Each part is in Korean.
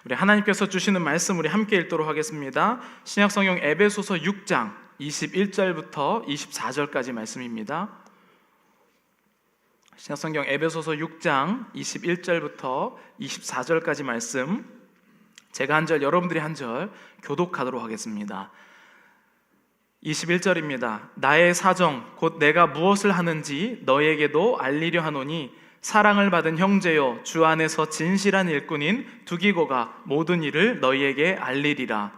우리 하나님께서 주시는 말씀 우리 함께 읽도록 하겠습니다. 신약성경 에베소서 6장 21절부터 24절까지 말씀입니다. 신약성경 에베소서 6장 21절부터 24절까지 말씀, 제가 한 절, 여러분들이 한 절 교독하도록 하겠습니다. 21절입니다. 나의 사정 곧 내가 무엇을 하는지 너에게도 알리려 하노니 사랑을 받은 형제여, 주 안에서 진실한 일꾼인 두기고가 모든 일을 너희에게 알리리라.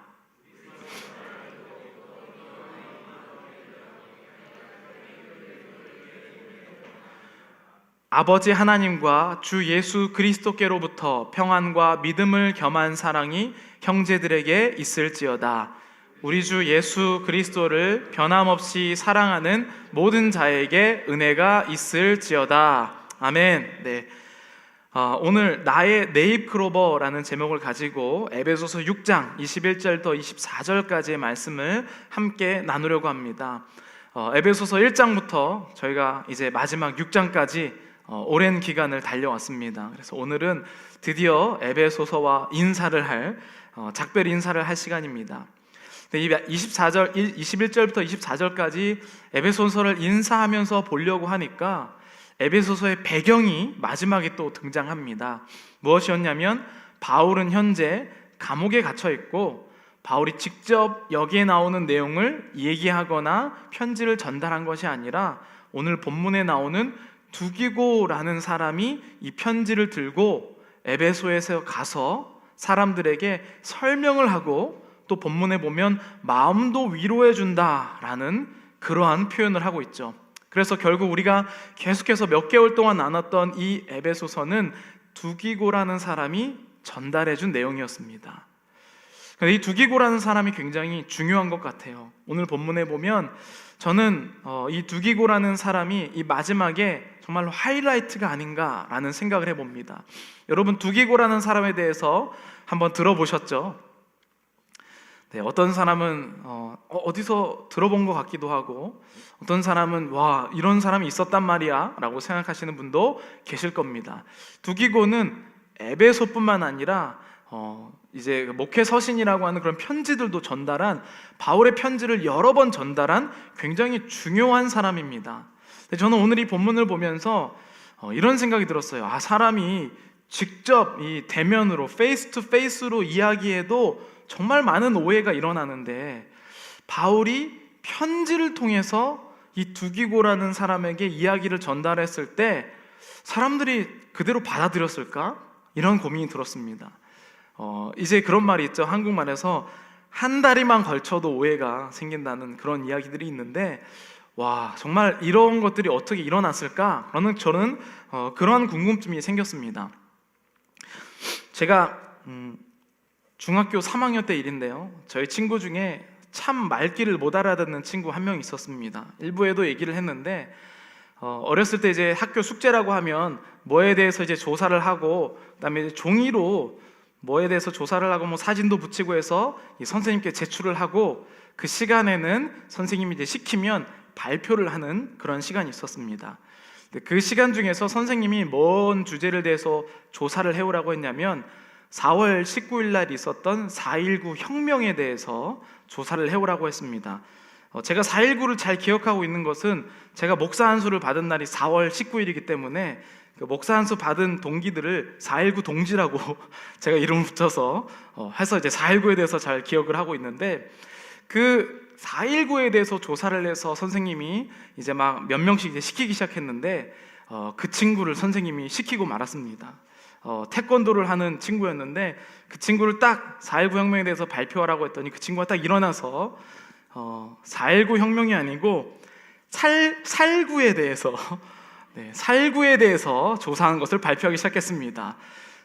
아버지 하나님과 주 예수 그리스도께로부터 평안과 믿음을 겸한 사랑이 형제들에게 있을지어다. 우리 주 예수 그리스도를 변함없이 사랑하는 모든 자에게 은혜가 있을지어다. 아멘. 네. 오늘 나의 네잎크로버라는 제목을 가지고 에베소서 6장 21절부터 24절까지의 말씀을 함께 나누려고 합니다. 에베소서 1장부터 저희가 이제 마지막 6장까지 오랜 기간을 달려왔습니다. 그래서 오늘은 드디어 에베소서와 인사를 할 작별 인사를 할 시간입니다. 21절부터 24절까지 에베소서를 인사하면서 보려고 하니까 에베소서의 배경이 마지막에 또 등장합니다. 무엇이었냐면 바울은 현재 감옥에 갇혀 있고 바울이 직접 여기에 나오는 내용을 얘기하거나 편지를 전달한 것이 아니라 오늘 본문에 나오는 두기고라는 사람이 이 편지를 들고 에베소에서 가서 사람들에게 설명을 하고 또 본문에 보면 마음도 위로해 준다라는 그러한 표현을 하고 있죠. 그래서 결국 우리가 계속해서 몇 개월 동안 나눴던 이 에베소서는 두기고라는 사람이 전달해 준 내용이었습니다. 이 두기고라는 사람이 굉장히 중요한 것 같아요. 오늘 본문에 보면 저는 이 두기고라는 사람이 이 마지막에 정말로 하이라이트가 아닌가라는 생각을 해봅니다. 여러분, 두기고라는 사람에 대해서 한번 들어보셨죠? 네, 어떤 사람은 어디서 들어본 것 같기도 하고, 어떤 사람은 와, 이런 사람이 있었단 말이야 라고 생각하시는 분도 계실 겁니다. 두기고는 에베소뿐만 아니라 이제 목회 서신이라고 하는 그런 편지들도 전달한, 바울의 편지를 여러 번 전달한 굉장히 중요한 사람입니다. 저는 오늘 이 본문을 보면서 이런 생각이 들었어요. 사람이 직접 이 대면으로 페이스 투 페이스로 이야기해도 정말 많은 오해가 일어나는데 바울이 편지를 통해서 이 두기고라는 사람에게 이야기를 전달했을 때 사람들이 그대로 받아들였을까? 이런 고민이 들었습니다. 이제 그런 말이 있죠. 한국말에서 한 다리만 걸쳐도 오해가 생긴다는 그런 이야기들이 있는데, 와, 정말 이런 것들이 어떻게 일어났을까? 저는 그러한 궁금증이 생겼습니다. 제가 중학교 3학년 때 일인데요, 저희 친구 중에 참 말귀를 못 알아듣는 친구 한 명 있었습니다. 일부에도 얘기를 했는데 어렸을 때 이제 학교 숙제라고 하면 뭐에 대해서 이제 조사를 하고, 그다음에 종이로 뭐에 대해서 조사를 하고 뭐 사진도 붙이고 해서 이 선생님께 제출을 하고, 그 시간에는 선생님이 이제 시키면 발표를 하는 그런 시간이 있었습니다. 그 시간 중에서 선생님이 뭔 주제를 대해서 조사를 해오라고 했냐면 4월 19일 날 있었던 4.19 혁명에 대해서 조사를 해오라고 했습니다. 제가 4.19를 잘 기억하고 있는 것은 제가 목사 안수를 받은 날이 4월 19일이기 때문에 그 목사 안수 받은 동기들을 4.19 동지라고 제가 이름을 붙여서 해서 이제 4.19에 대해서 잘 기억을 하고 있는데, 그 4.19에 대해서 조사를 해서 선생님이 이제 막 몇 명씩 이제 시키기 시작했는데 그 친구를 선생님이 시키고 말았습니다. 태권도를 하는 친구였는데 그 친구를 딱 4.19 혁명에 대해서 발표하라고 했더니 그 친구가 딱 일어나서 4.19 혁명이 아니고 살구에 대해서 살구에 대해서 조사하는 것을 발표하기 시작했습니다.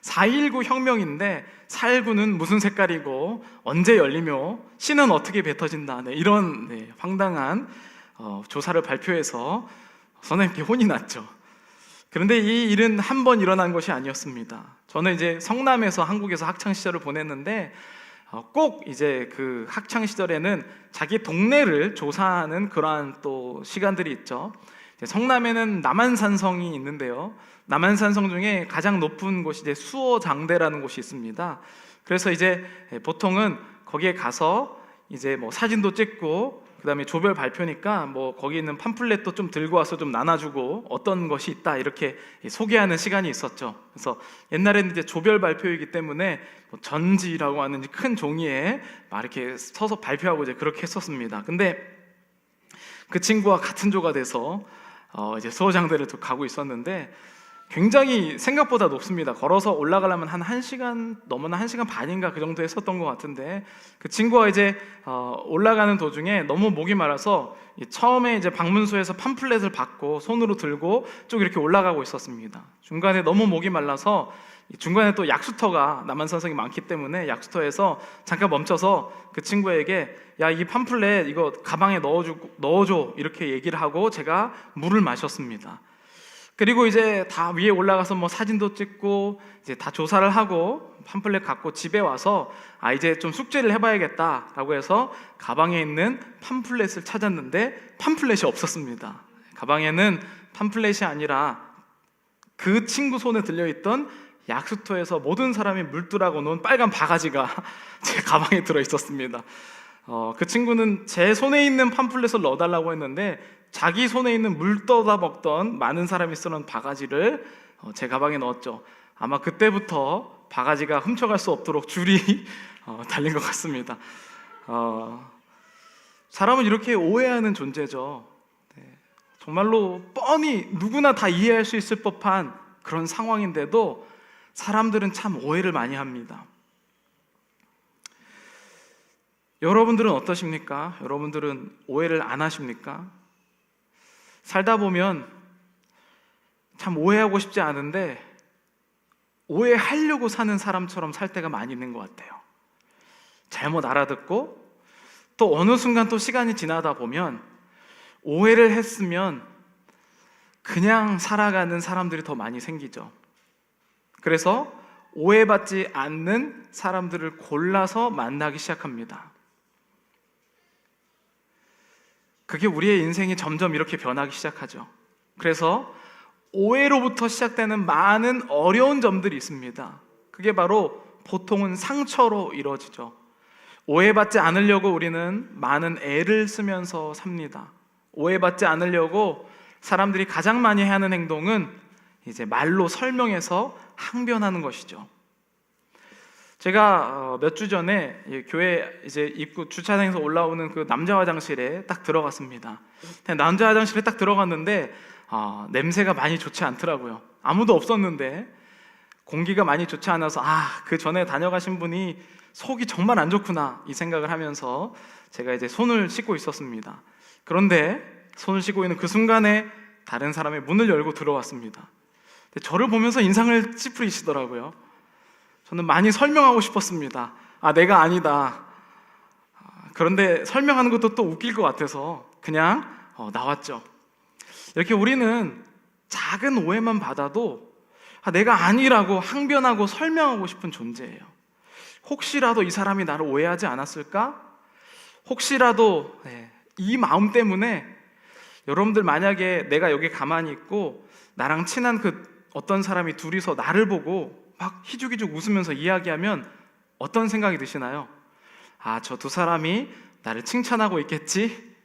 4.19 혁명인데 살구는 무슨 색깔이고 언제 열리며 씨는 어떻게 뱉어진다, 이런 황당한 조사를 발표해서 선생님께 혼이 났죠. 그런데 이 일은 한 번 일어난 것이 아니었습니다. 저는 이제 성남에서 한국에서 학창 시절을 보냈는데 꼭 이제 그 학창 시절에는 자기 동네를 조사하는 그러한 또 시간들이 있죠. 성남에는 남한산성이 있는데요, 남한산성 중에 가장 높은 곳이 이제 수어장대라는 곳이 있습니다. 그래서 이제 보통은 거기에 가서 이제 뭐 사진도 찍고, 그다음에 조별 발표니까 뭐 거기 있는 팜플렛도 좀 들고 와서 좀 나눠주고 어떤 것이 있다 이렇게 소개하는 시간이 있었죠. 그래서 옛날에는 이제 조별 발표이기 때문에 뭐 전지라고 하는 큰 종이에 막 이렇게 서서 발표하고 이제 그렇게 했었습니다. 근데 그 친구와 같은 조가 돼서 이제 수어장대를 또 가고 있었는데 굉장히 생각보다 높습니다. 걸어서 올라가려면 한 1시간 넘어나 1시간 반인가 그 정도 했었던 것 같은데, 그 친구가 이제 올라가는 도중에 너무 목이 말라서 처음에 이제 방문소에서 팜플렛을 받고 손으로 들고 쭉 이렇게 올라가고 있었습니다. 중간에 너무 목이 말라서 중간에 또 약수터가 남한산성이 많기 때문에 약수터에서 잠깐 멈춰서 그 친구에게 야, 이 팜플렛 이거 가방에 넣어줘 이렇게 얘기를 하고 제가 물을 마셨습니다. 그리고 이제 다 위에 올라가서 뭐 사진도 찍고 이제 다 조사를 하고 팜플렛 갖고 집에 와서 이제 좀 숙제를 해봐야겠다라고 해서 가방에 있는 팜플렛을 찾았는데 팜플렛이 없었습니다. 가방에는 팜플렛이 아니라 그 친구 손에 들려있던 약수터에서 모든 사람이 물두라고 놓은 빨간 바가지가 제 가방에 들어 있었습니다. 그 친구는 제 손에 있는 팜플렛을 넣어달라고 했는데 자기 손에 있는 물 떠다 먹던 많은 사람이 쓰는 바가지를 제 가방에 넣었죠. 아마 그때부터 바가지가 훔쳐갈 수 없도록 줄이 달린 것 같습니다. 사람은 이렇게 오해하는 존재죠. 네. 정말로 뻔히 누구나 다 이해할 수 있을 법한 그런 상황인데도 사람들은 참 오해를 많이 합니다. 여러분들은 어떠십니까? 여러분들은 오해를 안 하십니까? 살다 보면 참 오해하고 싶지 않은데 오해하려고 사는 사람처럼 살 때가 많이 있는 것 같아요. 잘못 알아듣고 또 어느 순간 또 시간이 지나다 보면 오해를 했으면 그냥 살아가는 사람들이 더 많이 생기죠. 그래서 오해받지 않는 사람들을 골라서 만나기 시작합니다. 그게 우리의 인생이 점점 이렇게 변하기 시작하죠. 그래서 오해로부터 시작되는 많은 어려운 점들이 있습니다. 그게 바로 보통은 상처로 이루어지죠. 오해받지 않으려고 우리는 많은 애를 쓰면서 삽니다. 오해받지 않으려고 사람들이 가장 많이 해야 하는 행동은 이제 말로 설명해서 항변하는 것이죠. 제가 몇 주 전에 교회 이제 입구 주차장에서 올라오는 그 남자 화장실에 딱 들어갔습니다. 남자 화장실에 딱 들어갔는데 냄새가 많이 좋지 않더라고요. 아무도 없었는데 공기가 많이 좋지 않아서 그 전에 다녀가신 분이 속이 정말 안 좋구나 이 생각을 하면서 제가 이제 손을 씻고 있었습니다. 그런데 손을 씻고 있는 그 순간에 다른 사람이 문을 열고 들어왔습니다. 저를 보면서 인상을 찌푸리시더라고요. 저는 많이 설명하고 싶었습니다. 내가 아니다. 그런데 설명하는 것도 또 웃길 것 같아서 그냥 나왔죠. 이렇게 우리는 작은 오해만 받아도 내가 아니라고 항변하고 설명하고 싶은 존재예요. 혹시라도 이 사람이 나를 오해하지 않았을까? 혹시라도 이 마음 때문에 여러분들 만약에 내가 여기 가만히 있고 나랑 친한 그 어떤 사람이 둘이서 나를 보고 막 희죽희죽 웃으면서 이야기하면 어떤 생각이 드시나요? 저 두 사람이 나를 칭찬하고 있겠지?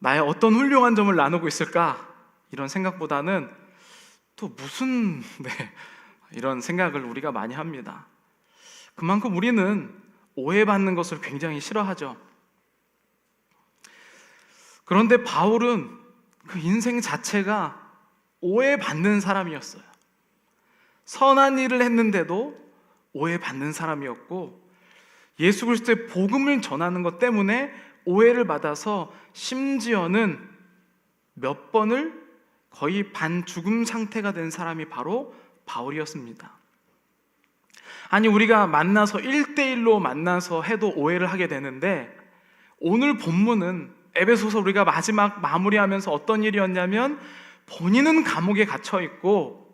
나의 어떤 훌륭한 점을 나누고 있을까? 이런 생각보다는 또 무슨 이런 생각을 우리가 많이 합니다. 그만큼 우리는 오해받는 것을 굉장히 싫어하죠. 그런데 바울은 그 인생 자체가 오해받는 사람이었어요. 선한 일을 했는데도 오해받는 사람이었고 예수 그리스도의 복음을 전하는 것 때문에 오해를 받아서 심지어는 몇 번을 거의 반죽음 상태가 된 사람이 바로 바울이었습니다. 아니 우리가 만나서 1대1로 만나서 해도 오해를 하게 되는데 오늘 본문은 에베소서 우리가 마지막 마무리하면서 어떤 일이었냐면 본인은 감옥에 갇혀 있고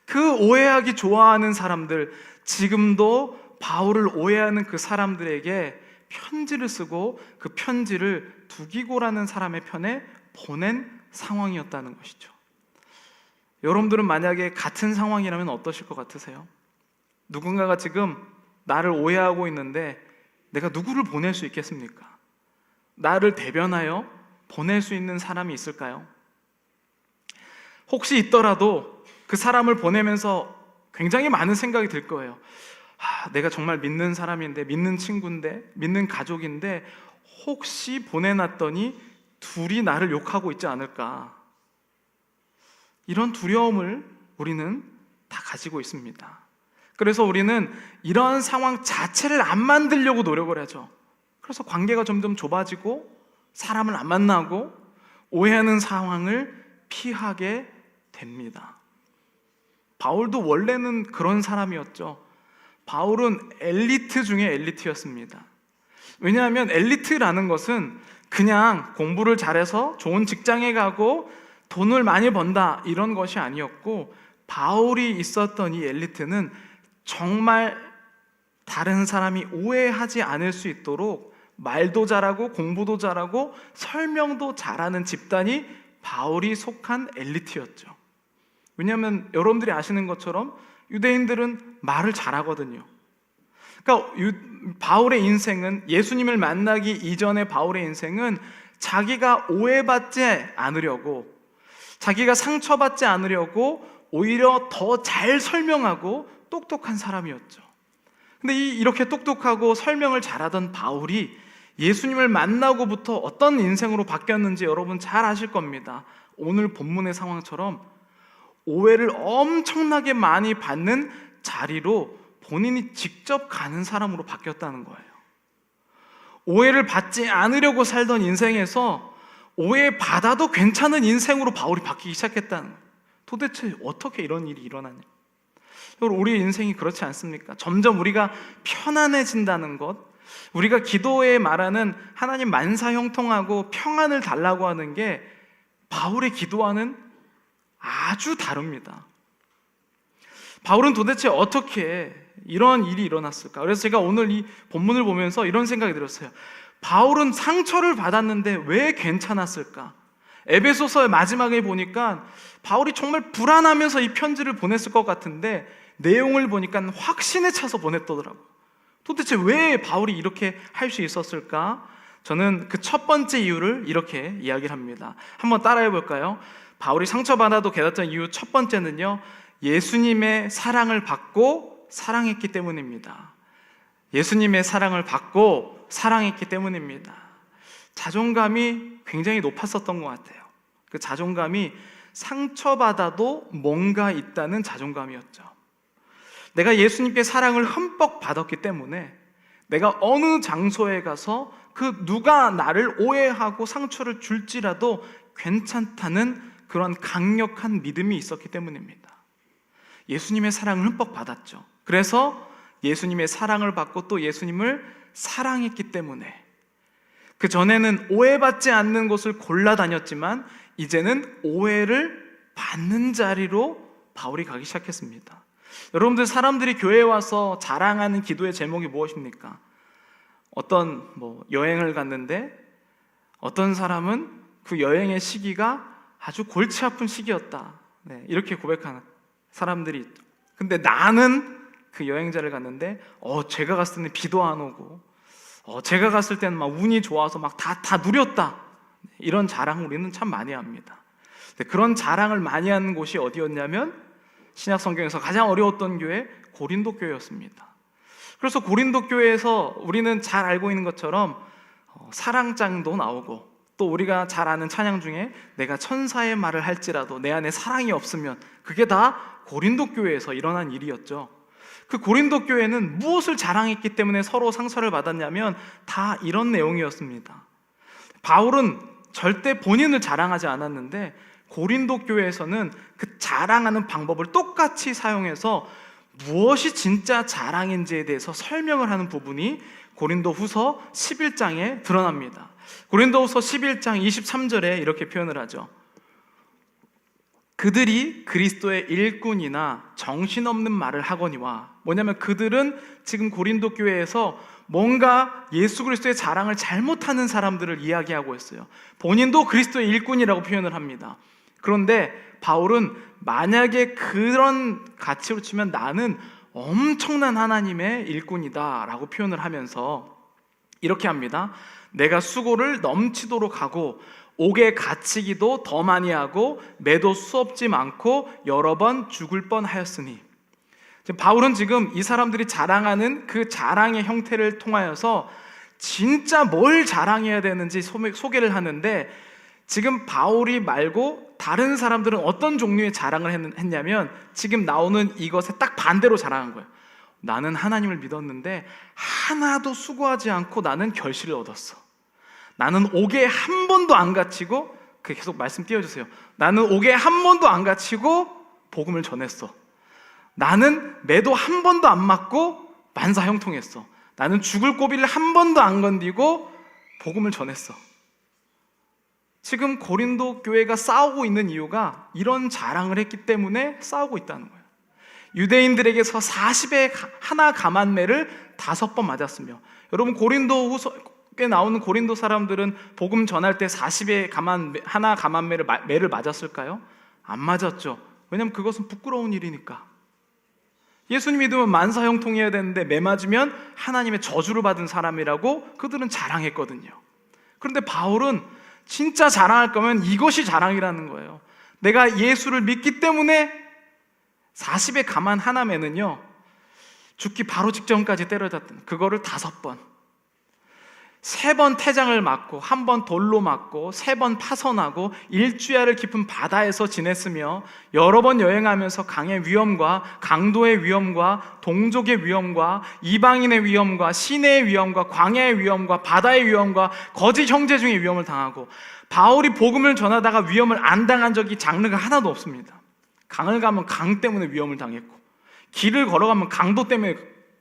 그 오해하기 좋아하는 사람들, 지금도 바울을 오해하는 그 사람들에게 편지를 쓰고 그 편지를 두기고라는 사람의 편에 보낸 상황이었다는 것이죠. 여러분들은 만약에 같은 상황이라면 어떠실 것 같으세요? 누군가가 지금 나를 오해하고 있는데 내가 누구를 보낼 수 있겠습니까? 나를 대변하여 보낼 수 있는 사람이 있을까요? 혹시 있더라도 그 사람을 보내면서 굉장히 많은 생각이 들 거예요. 내가 정말 믿는 사람인데, 믿는 친구인데, 믿는 가족인데 혹시 보내놨더니 둘이 나를 욕하고 있지 않을까? 이런 두려움을 우리는 다 가지고 있습니다. 그래서 우리는 이런 상황 자체를 안 만들려고 노력을 하죠. 그래서 관계가 점점 좁아지고 사람을 안 만나고 오해하는 상황을 피하게 됩니다. 바울도 원래는 그런 사람이었죠. 바울은 엘리트 중에 엘리트였습니다. 왜냐하면 엘리트라는 것은 그냥 공부를 잘해서 좋은 직장에 가고 돈을 많이 번다 이런 것이 아니었고, 바울이 있었던 이 엘리트는 정말 다른 사람이 오해하지 않을 수 있도록 말도 잘하고 공부도 잘하고 설명도 잘하는 집단이 바울이 속한 엘리트였죠. 왜냐하면 여러분들이 아시는 것처럼 유대인들은 말을 잘하거든요. 그러니까 바울의 인생은, 예수님을 만나기 이전의 바울의 인생은 자기가 오해받지 않으려고, 자기가 상처받지 않으려고 오히려 더 잘 설명하고 똑똑한 사람이었죠. 근데 이렇게 똑똑하고 설명을 잘하던 바울이 예수님을 만나고부터 어떤 인생으로 바뀌었는지 여러분 잘 아실 겁니다. 오늘 본문의 상황처럼 오해를 엄청나게 많이 받는 자리로 본인이 직접 가는 사람으로 바뀌었다는 거예요. 오해를 받지 않으려고 살던 인생에서 오해받아도 괜찮은 인생으로 바울이 바뀌기 시작했다는 거예요. 도대체 어떻게 이런 일이 일어나냐? 우리 인생이 그렇지 않습니까? 점점 우리가 편안해진다는 것, 우리가 기도에 말하는 하나님 만사 형통하고 평안을 달라고 하는 게 바울의 기도와는 아주 다릅니다. 바울은 도대체 어떻게 이런 일이 일어났을까? 그래서 제가 오늘 이 본문을 보면서 이런 생각이 들었어요. 바울은 상처를 받았는데 왜 괜찮았을까? 에베소서의 마지막에 보니까 바울이 정말 불안하면서 이 편지를 보냈을 것 같은데 내용을 보니까 확신에 차서 보냈더라고요. 도대체 왜 바울이 이렇게 할 수 있었을까? 저는 그 첫 번째 이유를 이렇게 이야기를 합니다. 한번 따라해 볼까요? 바울이 상처받아도 깨닫던 이유 첫 번째는요, 예수님의 사랑을 받고 사랑했기 때문입니다. 예수님의 사랑을 받고 사랑했기 때문입니다. 자존감이 굉장히 높았었던 것 같아요. 그 자존감이 상처받아도 뭔가 있다는 자존감이었죠. 내가 예수님께 사랑을 흠뻑 받았기 때문에 내가 어느 장소에 가서 그 누가 나를 오해하고 상처를 줄지라도 괜찮다는 그런 강력한 믿음이 있었기 때문입니다. 예수님의 사랑을 흠뻑 받았죠. 그래서 예수님의 사랑을 받고 또 예수님을 사랑했기 때문에 그 전에는 오해받지 않는 곳을 골라 다녔지만 이제는 오해를 받는 자리로 바울이 가기 시작했습니다. 여러분들, 사람들이 교회에 와서 자랑하는 기도의 제목이 무엇입니까? 어떤 여행을 갔는데 어떤 사람은 그 여행의 시기가 아주 골치 아픈 시기였다, 이렇게 고백하는 사람들이 있죠. 근데 나는 그 여행자를 갔는데 제가 갔을 때는 비도 안 오고 제가 갔을 때는 막 운이 좋아서 막 다 누렸다, 이런 자랑 우리는 참 많이 합니다. 근데 그런 자랑을 많이 하는 곳이 어디였냐면 신약 성경에서 가장 어려웠던 교회, 고린도 교회였습니다. 그래서 고린도 교회에서 우리는 잘 알고 있는 것처럼 사랑장도 나오고, 또 우리가 잘 아는 찬양 중에 내가 천사의 말을 할지라도 내 안에 사랑이 없으면, 그게 다 고린도 교회에서 일어난 일이었죠. 그 고린도 교회는 무엇을 자랑했기 때문에 서로 상처를 받았냐면 다 이런 내용이었습니다. 바울은 절대 본인을 자랑하지 않았는데 고린도 교회에서는 그 자랑하는 방법을 똑같이 사용해서 무엇이 진짜 자랑인지에 대해서 설명을 하는 부분이 고린도 후서 11장에 드러납니다. 고린도 후서 11장 23절에 이렇게 표현을 하죠. 그들이 그리스도의 일꾼이나 정신없는 말을 하거니와, 뭐냐면 그들은 지금 고린도 교회에서 뭔가 예수 그리스도의 자랑을 잘못하는 사람들을 이야기하고 있어요. 본인도 그리스도의 일꾼이라고 표현을 합니다. 그런데 바울은 만약에 그런 가치로 치면 나는 엄청난 하나님의 일꾼이다 라고 표현을 하면서 이렇게 합니다. 내가 수고를 넘치도록 하고 옥에 갇히기도 더 많이 하고 매도 수없지 많고 여러 번 죽을 뻔하였으니, 바울은 지금 이 사람들이 자랑하는 그 자랑의 형태를 통하여서 진짜 뭘 자랑해야 되는지 소개를 하는데, 지금 바울이 말고 다른 사람들은 어떤 종류의 자랑을 했냐면 지금 나오는 이것에 딱 반대로 자랑한 거예요. 나는 하나님을 믿었는데 하나도 수고하지 않고 나는 결실을 얻었어. 나는 옥에 한 번도 안 갇히고, 계속 말씀 띄워주세요. 나는 옥에 한 번도 안 갇히고 복음을 전했어. 나는 매도 한 번도 안 맞고 만사형통했어. 나는 죽을 고비를 한 번도 안 건디고 복음을 전했어. 지금 고린도 교회가 싸우고 있는 이유가 이런 자랑을 했기 때문에 싸우고 있다는 거예요. 유대인들에게서 40의 하나 감한매를 5번 맞았으며, 여러분 고린도후서에 나오는 고린도 사람들은 복음 전할 때 40의 하나 감한매를 맞았을까요? 안 맞았죠. 왜냐하면 그것은 부끄러운 일이니까. 예수님 믿으면 만사형통해야 되는데 매 맞으면 하나님의 저주를 받은 사람이라고 그들은 자랑했거든요. 그런데 바울은 진짜 자랑할 거면 이것이 자랑이라는 거예요. 내가 예수를 믿기 때문에 40의 가만 하나매는요, 죽기 바로 직전까지 때려잡던 그거를 5번, 3번 태장을 맞고 1번 돌로 맞고 3번 파선하고 일주야를 깊은 바다에서 지냈으며 여러 번 여행하면서 강의 위험과 강도의 위험과 동족의 위험과 이방인의 위험과 시내의 위험과 광야의 위험과 바다의 위험과 거짓 형제 중의 위험을 당하고, 바울이 복음을 전하다가 위험을 안 당한 적이 장르가 하나도 없습니다. 강을 가면 강 때문에 위험을 당했고, 길을 걸어가면 강도 때문에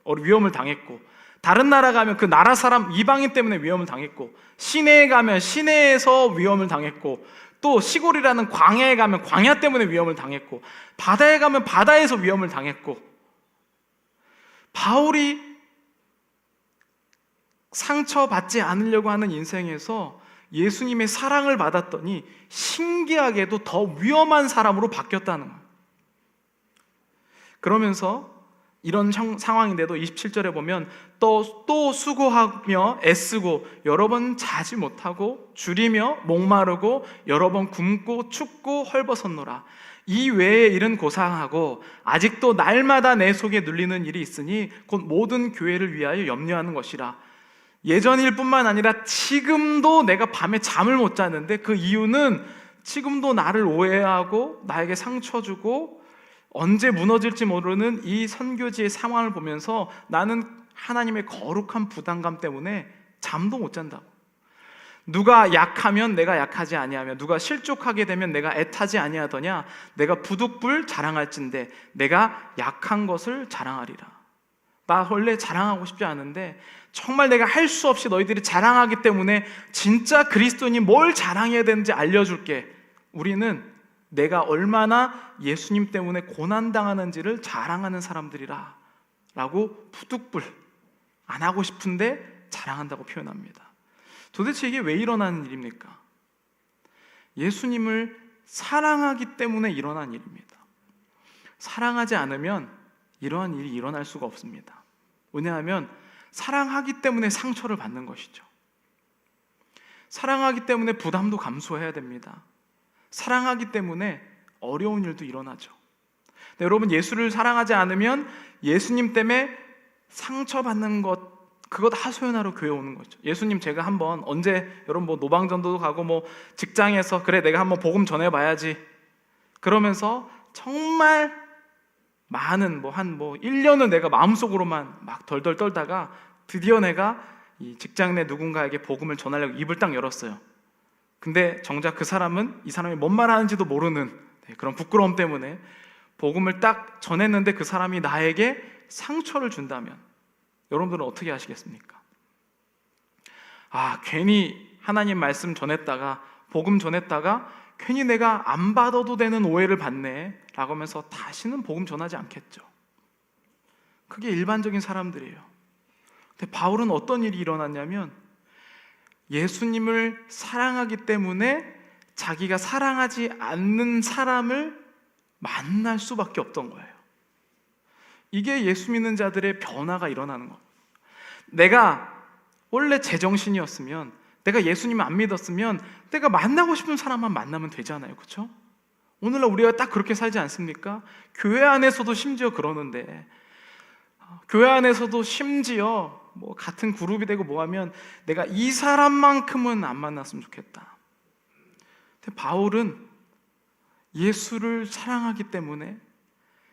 위험을 당했고, 다른 나라 가면 그 나라 사람 이방인 때문에 위험을 당했고, 시내에 가면 시내에서 위험을 당했고, 또 시골이라는 광야에 가면 광야 때문에 위험을 당했고, 바다에 가면 바다에서 위험을 당했고, 바울이 상처받지 않으려고 하는 인생에서 예수님의 사랑을 받았더니 신기하게도 더 위험한 사람으로 바뀌었다는 거예요. 그러면서 이런 상황인데도 27절에 보면 또 수고하며 애쓰고 여러 번 자지 못하고 줄이며 목마르고 여러 번 굶고 춥고 헐벗었노라. 이 외의 일은 고상하고 아직도 날마다 내 속에 눌리는 일이 있으니 곧 모든 교회를 위하여 염려하는 것이라. 예전일 뿐만 아니라 지금도 내가 밤에 잠을 못 자는데 그 이유는 지금도 나를 오해하고 나에게 상처 주고 언제 무너질지 모르는 이 선교지의 상황을 보면서 나는 하나님의 거룩한 부담감 때문에 잠도 못 잔다고. 누가 약하면 내가 약하지 아니하며 누가 실족하게 되면 내가 애타지 아니하더냐. 내가 부득불 자랑할진대 내가 약한 것을 자랑하리라. 나 원래 자랑하고 싶지 않은데 정말 내가 할 수 없이 너희들이 자랑하기 때문에 진짜 그리스도인이 뭘 자랑해야 되는지 알려줄게. 우리는 내가 얼마나 예수님 때문에 고난당하는지를 자랑하는 사람들이라 라고 부득불 안 하고 싶은데 자랑한다고 표현합니다. 도대체 이게 왜 일어나는 일입니까? 예수님을 사랑하기 때문에 일어난 일입니다. 사랑하지 않으면 이러한 일이 일어날 수가 없습니다. 왜냐하면 사랑하기 때문에 상처를 받는 것이죠. 사랑하기 때문에 부담도 감수해야 됩니다. 사랑하기 때문에 어려운 일도 일어나죠. 근데 여러분, 예수를 사랑하지 않으면 예수님 때문에 상처받는 것, 그것 하소연하러 교회 오는 거죠. 예수님, 제가 한번 언제 여러분 노방전도 가고 직장에서 그래 내가 한번 복음 전해봐야지 그러면서 정말 많은 1년은 내가 마음속으로만 막 덜덜 떨다가 드디어 내가 이 직장 내 누군가에게 복음을 전하려고 입을 딱 열었어요. 근데 정작 그 사람은 이 사람이 뭔 말하는지도 모르는 그런 부끄러움 때문에 복음을 딱 전했는데 그 사람이 나에게 상처를 준다면 여러분들은 어떻게 하시겠습니까? 괜히 하나님 말씀 전했다가 복음 전했다가 괜히 내가 안 받아도 되는 오해를 받네 라고 하면서 다시는 복음 전하지 않겠죠. 그게 일반적인 사람들이에요. 근데 바울은 어떤 일이 일어났냐면 예수님을 사랑하기 때문에 자기가 사랑하지 않는 사람을 만날 수밖에 없던 거예요. 이게 예수 믿는 자들의 변화가 일어나는 겁니다. 내가 원래 제정신이었으면, 내가 예수님을 안 믿었으면 내가 만나고 싶은 사람만 만나면 되잖아요. 그렇죠? 오늘날 우리가 딱 그렇게 살지 않습니까? 교회 안에서도 심지어 그러는데, 교회 안에서도 심지어 뭐 같은 그룹이 되고 뭐하면 내가 이 사람만큼은 안 만났으면 좋겠다. 근데 바울은 예수를 사랑하기 때문에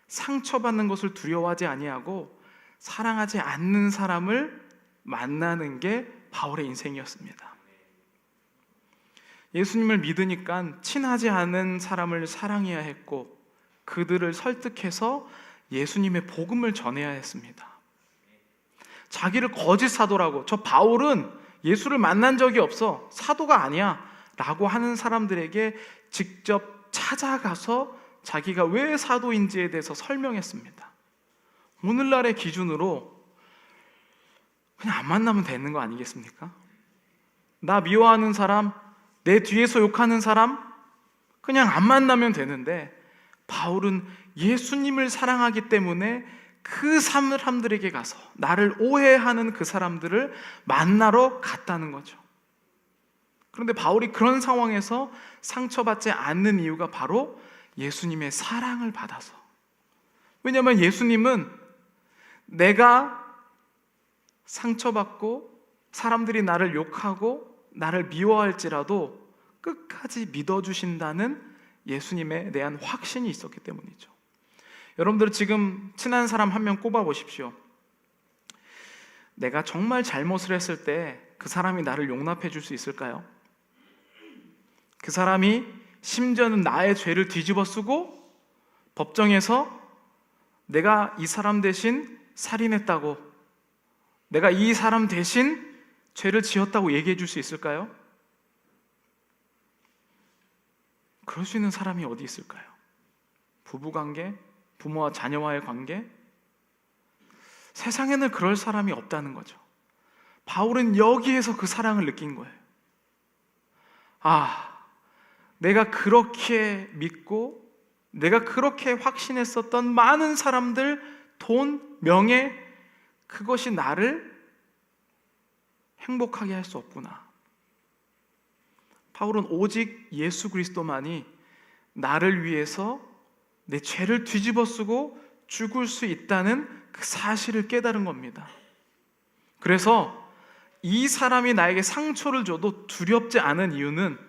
상처받는 것을 두려워하지 아니하고 사랑하지 않는 사람을 만나는 게 바울의 인생이었습니다. 예수님을 믿으니까 친하지 않은 사람을 사랑해야 했고 그들을 설득해서 예수님의 복음을 전해야 했습니다. 자기를 거짓 사도라고, 저 바울은 예수를 만난 적이 없어, 사도가 아니야 라고 하는 사람들에게 직접 찾아가서 자기가 왜 사도인지에 대해서 설명했습니다. 오늘날의 기준으로 그냥 안 만나면 되는 거 아니겠습니까? 나 미워하는 사람, 내 뒤에서 욕하는 사람 그냥 안 만나면 되는데, 바울은 예수님을 사랑하기 때문에 그 사람들에게 가서 나를 오해하는 그 사람들을 만나러 갔다는 거죠. 그런데 바울이 그런 상황에서 상처받지 않는 이유가 바로 예수님의 사랑을 받아서. 왜냐하면 예수님은 내가 상처받고 사람들이 나를 욕하고 나를 미워할지라도 끝까지 믿어주신다는 예수님에 대한 확신이 있었기 때문이죠. 여러분들 지금 친한 사람 한 명 꼽아보십시오. 내가 정말 잘못을 했을 때 그 사람이 나를 용납해 줄 수 있을까요? 그 사람이 심지어는 나의 죄를 뒤집어 쓰고 법정에서 내가 이 사람 대신 살인했다고, 내가 이 사람 대신 죄를 지었다고 얘기해 줄 수 있을까요? 그럴 수 있는 사람이 어디 있을까요? 부부관계, 부모와 자녀와의 관계, 세상에는 그럴 사람이 없다는 거죠. 바울은 여기에서 그 사랑을 느낀 거예요. 아, 내가 그렇게 믿고 내가 그렇게 확신했었던 많은 사람들, 돈, 명예, 그것이 나를 행복하게 할 수 없구나. 바울은 오직 예수 그리스도만이 나를 위해서 내 죄를 뒤집어 쓰고 죽을 수 있다는 그 사실을 깨달은 겁니다. 그래서 이 사람이 나에게 상처를 줘도 두렵지 않은 이유는,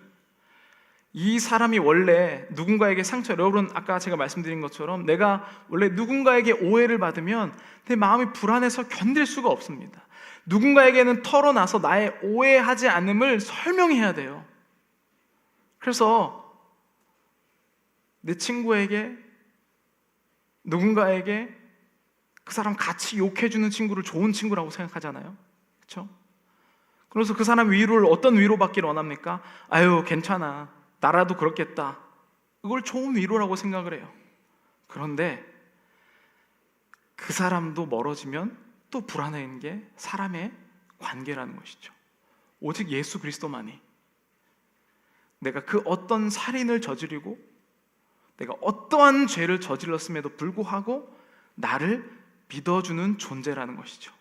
이 사람이 원래 누군가에게 상처, 여러분 아까 제가 말씀드린 것처럼 내가 원래 누군가에게 오해를 받으면 내 마음이 불안해서 견딜 수가 없습니다. 누군가에게는 털어놔서 나의 오해하지 않음을 설명해야 돼요. 그래서 내 친구에게, 누군가에게 그 사람 같이 욕해주는 친구를 좋은 친구라고 생각하잖아요. 그렇죠? 그래서 그 사람 위로를, 어떤 위로받기를 원합니까? 아유 괜찮아, 나라도 그렇겠다. 이걸 좋은 위로라고 생각을 해요. 그런데 그 사람도 멀어지면 또 불안해하는 게 사람의 관계라는 것이죠. 오직 예수 그리스도만이 내가 그 어떤 살인을 저지르고 내가 어떠한 죄를 저질렀음에도 불구하고 나를 믿어주는 존재라는 것이죠.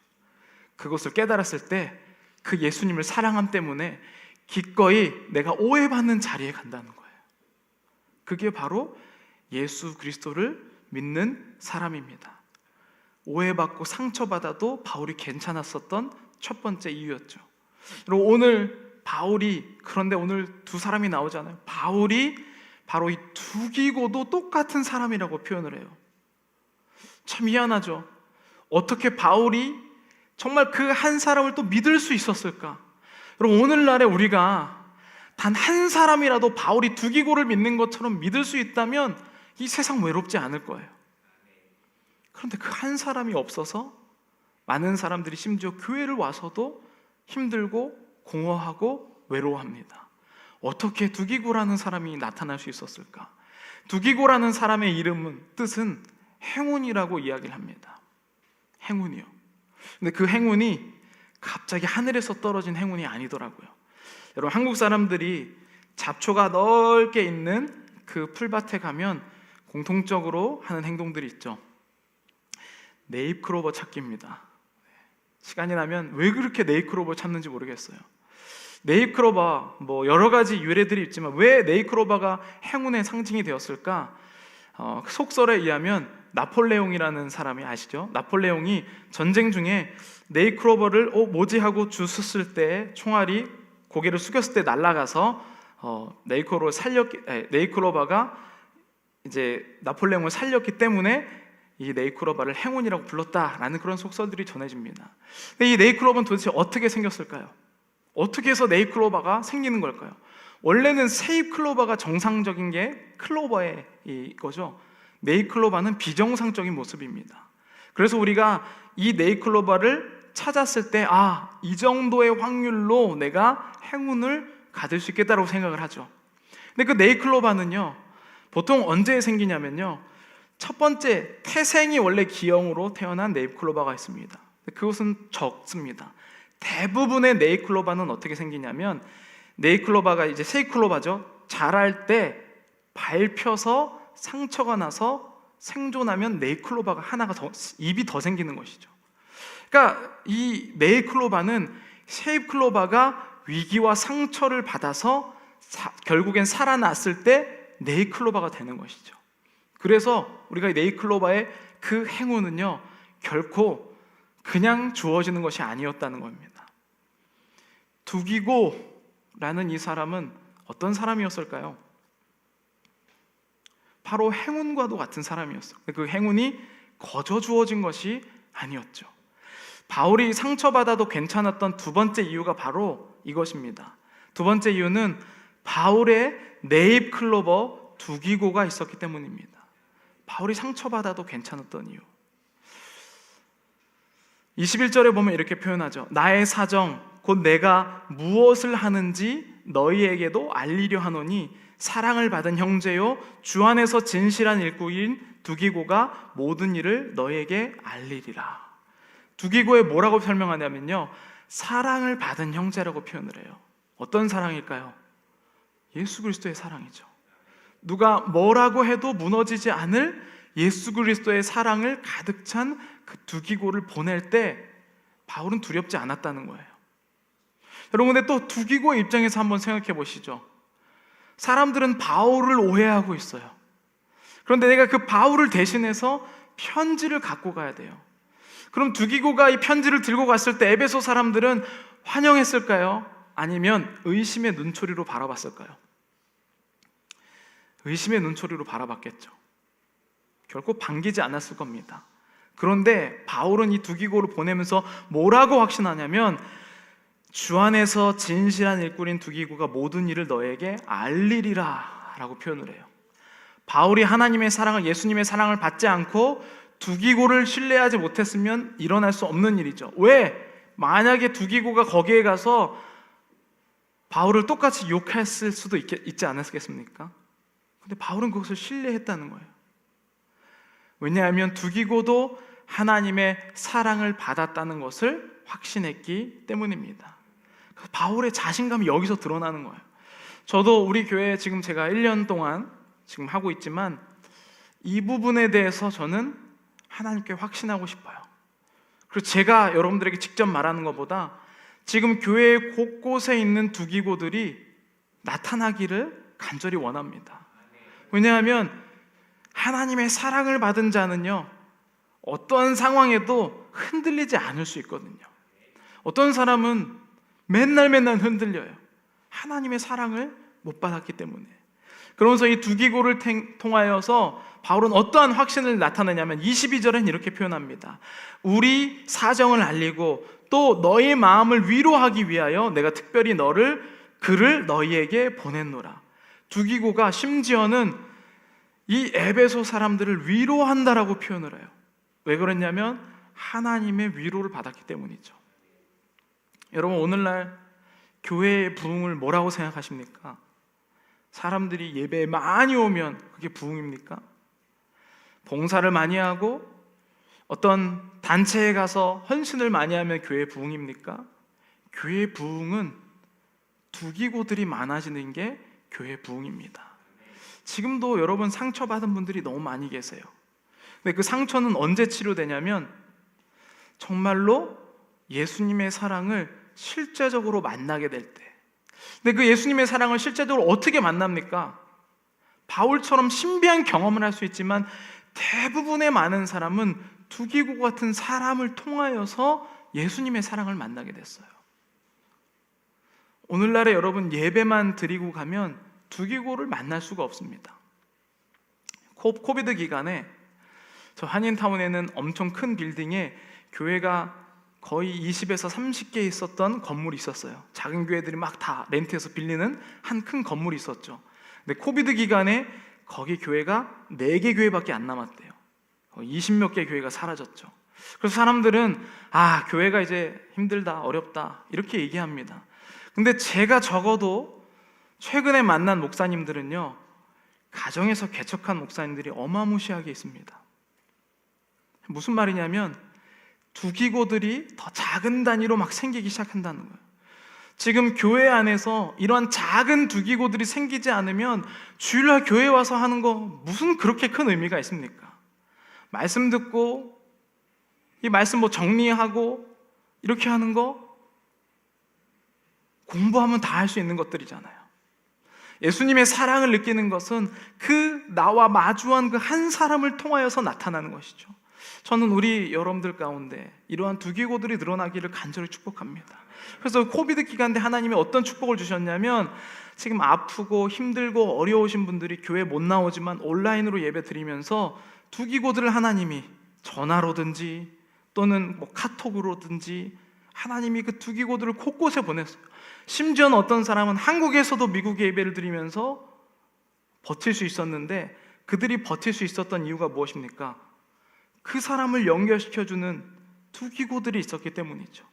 그것을 깨달았을 때 그 예수님을 사랑함 때문에 기꺼이 내가 오해받는 자리에 간다는 거예요. 그게 바로 예수 그리스도를 믿는 사람입니다. 오해받고 상처받아도 바울이 괜찮았었던 첫 번째 이유였죠. 그리고 오늘 바울이, 그런데 오늘 두 사람이 나오잖아요. 바울이 바로 이 두기고도 똑같은 사람이라고 표현을 해요. 참 희한하죠. 어떻게 바울이 정말 그 한 사람을 또 믿을 수 있었을까? 여러분 오늘날에 우리가 단 한 사람이라도 바울이 두기고를 믿는 것처럼 믿을 수 있다면 이 세상 외롭지 않을 거예요. 그런데 그 한 사람이 없어서 많은 사람들이 심지어 교회를 와서도 힘들고 공허하고 외로워합니다. 어떻게 두기고라는 사람이 나타날 수 있었을까? 두기고라는 사람의 뜻은 행운이라고 이야기를 합니다. 행운이요. 근데 그 행운이 갑자기 하늘에서 떨어진 행운이 아니더라고요. 여러분 한국 사람들이 잡초가 넓게 있는 그 풀밭에 가면 공통적으로 하는 행동들이 있죠. 네잎클로버 찾기입니다. 시간이 나면 왜 그렇게 네잎클로버 찾는지 모르겠어요. 네잎클로버 여러 가지 유래들이 있지만 왜 네잎클로버가 행운의 상징이 되었을까? 속설에 의하면 나폴레옹이라는 사람이 아시죠? 나폴레옹이 전쟁 중에 네잎클로버를 뭐지 하고 주웠을 때 총알이 고개를 숙였을 때 날아가서 네잎클로버가 이제 나폴레옹을 살렸기 때문에 이 네잎클로버를 행운이라고 불렀다라는 그런 속설들이 전해집니다. 근데 이 네잎클로버는 도대체 어떻게 생겼을까요? 어떻게 해서 네잎클로버가 생기는 걸까요? 원래는 새잎클로버가 정상적인 게 클로버의 이거죠. 네잎클로버는 비정상적인 모습입니다. 그래서 우리가 이 네잎클로버를 찾았을 때 이 정도의 확률로 내가 행운을 가질 수 있겠다고 생각을 하죠. 근데 그 네잎클로버는요, 보통 언제 생기냐면요, 첫 번째 태생이 원래 기형으로 태어난 네잎클로버가 있습니다. 그것은 적습니다. 대부분의 네잎클로버는 어떻게 생기냐면, 네잎클로버가 이제 새잎클로버죠. 자랄 때 밟혀서 상처가 나서 생존하면 네잎클로버가 하나가 잎이 더 생기는 것이죠. 그러니까 이 네잎클로버는 새잎클로버가 위기와 상처를 받아서 결국엔 살아났을 때 네잎클로버가 되는 것이죠. 그래서 우리가 네잎클로버의 그 행운은요, 결코 그냥 주어지는 것이 아니었다는 겁니다. 두기고라는 이 사람은 어떤 사람이었을까요? 바로 행운과도 같은 사람이었어요. 그 행운이 거저 주어진 것이 아니었죠. 바울이 상처받아도 괜찮았던 두 번째 이유가 바로 이것입니다. 두 번째 이유는 바울의 네잎클로버 두기고가 있었기 때문입니다. 바울이 상처받아도 괜찮았던 이유. 21절에 보면 이렇게 표현하죠. 나의 사정 곧 내가 무엇을 하는지 너희에게도 알리려 하노니 사랑을 받은 형제요 주 안에서 진실한 일꾼인 두기고가 모든 일을 너희에게 알리리라. 두기고에 뭐라고 설명하냐면요, 사랑을 받은 형제라고 표현을 해요. 어떤 사랑일까요? 예수 그리스도의 사랑이죠. 누가 뭐라고 해도 무너지지 않을 예수 그리스도의 사랑을 가득 찬 그 두기고를 보낼 때 바울은 두렵지 않았다는 거예요. 여러분, 근데 또 두기고의 입장에서 한번 생각해 보시죠. 사람들은 바울을 오해하고 있어요. 그런데 내가 그 바울을 대신해서 편지를 갖고 가야 돼요. 그럼 두기고가 이 편지를 들고 갔을 때 에베소 사람들은 환영했을까요? 아니면 의심의 눈초리로 바라봤을까요? 의심의 눈초리로 바라봤겠죠. 결코 반기지 않았을 겁니다. 그런데 바울은 이 두기고를 보내면서 뭐라고 확신하냐면, 주 안에서 진실한 일꾼인 두기고가 모든 일을 너에게 알리리라 라고 표현을 해요. 바울이 하나님의 사랑을, 예수님의 사랑을 받지 않고 두기고를 신뢰하지 못했으면 일어날 수 없는 일이죠. 왜? 만약에 두기고가 거기에 가서 바울을 똑같이 욕했을 수도 있지 않았겠습니까? 근데 바울은 그것을 신뢰했다는 거예요. 왜냐하면 두기고도 하나님의 사랑을 받았다는 것을 확신했기 때문입니다. 바울의 자신감이 여기서 드러나는 거예요. 저도 우리 교회에 지금 제가 1년 동안 지금 하고 있지만 이 부분에 대해서 저는 하나님께 확신하고 싶어요. 그리고 제가 여러분들에게 직접 말하는 것보다 지금 교회 곳곳에 있는 두기고들이 나타나기를 간절히 원합니다. 왜냐하면 하나님의 사랑을 받은 자는요, 어떤 상황에도 흔들리지 않을 수 있거든요. 어떤 사람은 맨날 흔들려요. 하나님의 사랑을 못 받았기 때문에. 그러면서 이 두기고를 통하여서 바울은 어떠한 확신을 나타내냐면 22절엔 이렇게 표현합니다. 우리 사정을 알리고 또 너희 마음을 위로하기 위하여 내가 특별히 그를 너희에게 보냈노라. 두기고가 심지어는 이 에베소 사람들을 위로한다라고 표현을 해요. 왜 그랬냐면 하나님의 위로를 받았기 때문이죠. 여러분, 오늘날 교회의 부흥을 뭐라고 생각하십니까? 사람들이 예배에 많이 오면 그게 부흥입니까? 봉사를 많이 하고 어떤 단체에 가서 헌신을 많이 하면 교회 부흥입니까? 교회 부흥은 두기고들이 많아지는 게 교회 부흥입니다. 지금도 여러분 상처받은 분들이 너무 많이 계세요. 근데 그 상처는 언제 치료되냐면 정말로 예수님의 사랑을 실제적으로 만나게 될 때. 근데 그 예수님의 사랑을 실제적으로 어떻게 만납니까? 바울처럼 신비한 경험을 할 수 있지만 대부분의 많은 사람은 두기고 같은 사람을 통하여서 예수님의 사랑을 만나게 됐어요. 오늘날에 여러분 예배만 드리고 가면 두기고를 만날 수가 없습니다. 코비드 기간에 저 한인타운에는 엄청 큰 빌딩에 교회가 거의 20에서 30개 있었던 건물이 있었어요. 작은 교회들이 막 다 렌트해서 빌리는 한 큰 건물이 있었죠. 근데 코비드 기간에 거기 교회가 4개 교회밖에 안 남았대요. 20몇 개 교회가 사라졌죠. 그래서 사람들은 교회가 이제 힘들다, 어렵다 이렇게 얘기합니다. 근데 제가 적어도 최근에 만난 목사님들은요, 가정에서 개척한 목사님들이 어마무시하게 있습니다. 무슨 말이냐면 두기고들이 더 작은 단위로 막 생기기 시작한다는 거예요. 지금 교회 안에서 이러한 작은 두기고들이 생기지 않으면 주일날 교회 와서 하는 거 무슨 그렇게 큰 의미가 있습니까? 말씀 듣고 이 말씀 정리하고 이렇게 하는 거 공부하면 다 할 수 있는 것들이잖아요. 예수님의 사랑을 느끼는 것은 그 나와 마주한 그 한 사람을 통하여서 나타나는 것이죠. 저는 우리 여러분들 가운데 이러한 두기고들이 늘어나기를 간절히 축복합니다. 그래서 코비드 기간 때 하나님이 어떤 축복을 주셨냐면, 지금 아프고 힘들고 어려우신 분들이 교회 못 나오지만 온라인으로 예배 드리면서 두기고들을 하나님이 전화로든지 또는 카톡으로든지 하나님이 그 두기고들을 곳곳에 보냈어요. 심지어는 어떤 사람은 한국에서도 미국에 예배를 드리면서 버틸 수 있었는데, 그들이 버틸 수 있었던 이유가 무엇입니까? 그 사람을 연결시켜주는 두기고들이 있었기 때문이죠.